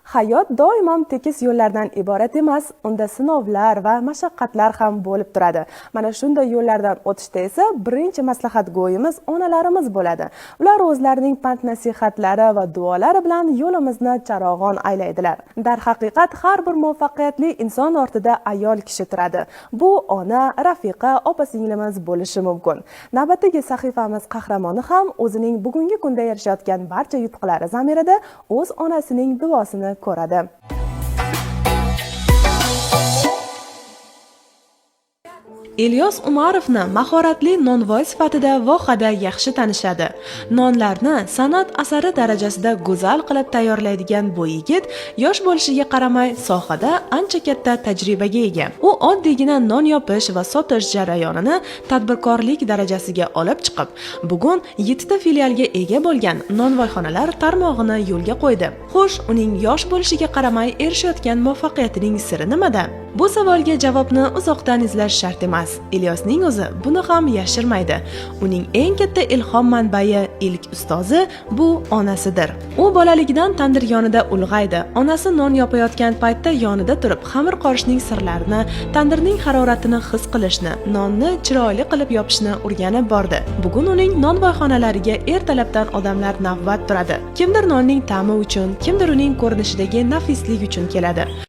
Hayot doimo tekis yo'llardan iborat emas, unda sinovlar va mashaqqatlar ham bo'lib turadi. Mana shunday yo'llardan o'tishda esa birinchi maslahatgo'yimiz onalarimiz bo'ladi. Ular o'zlarining pand-nasihatlari va duolari bilan yo'limizni charog'on aylaydilar. Darhaqiqat har bir muvaffaqiyatli inson ortida ayol kishi turadi. Bu ona, rafiqa, opa-singlimiz bo'lishi mumkin. Navbatdagi sahifamiz qahramoni ham o'zining bugungi kunda erishayotgan barcha yutuqlari zamirida o'z onasining duosini ko'radi. Ilyos Umarovni mahoratli nonvoy sifatida vohada yaxshi tanishadi. Nonlarni san'at asari darajasida go'zal qilib tayyorlaydigan bu yigit yosh bo'lishiga qaramay sohada ancha katta tajribaga ega. U oddiygina non yopish va sotish jarayonini tadbirkorlik darajasiga olib chiqib, bugun 7 ta filialga ega bo'lgan nonvoyxonalar tarmog'ini yo'lga qo'ydi. Xo'sh, uning yosh bo'lishiga qaramay erishayotgan muvaffaqiyatining siri nimada? Bu savolga javobni uzoqdan izlash shart emas. Ilyosning o'zi buni ham yashirmaydi. Uning eng katta ilhom manbai, ilk ustozi bu onasidir. U bolaligidan tandir yonida ulg'aydi. Onasi non yopayotgan paytda yonida turib, xamir qorishning sirlarini, tandirning haroratini his qilishni, nonni chiroyli qilib yopishni o'rganib bordi. Bugun uning nonvoyxonalariga ertalabdan odamlar navbat turadi. Kimdir nonning ta'mi uchun, kimdir uning ko'rinishidagi nafislik uchun keladi.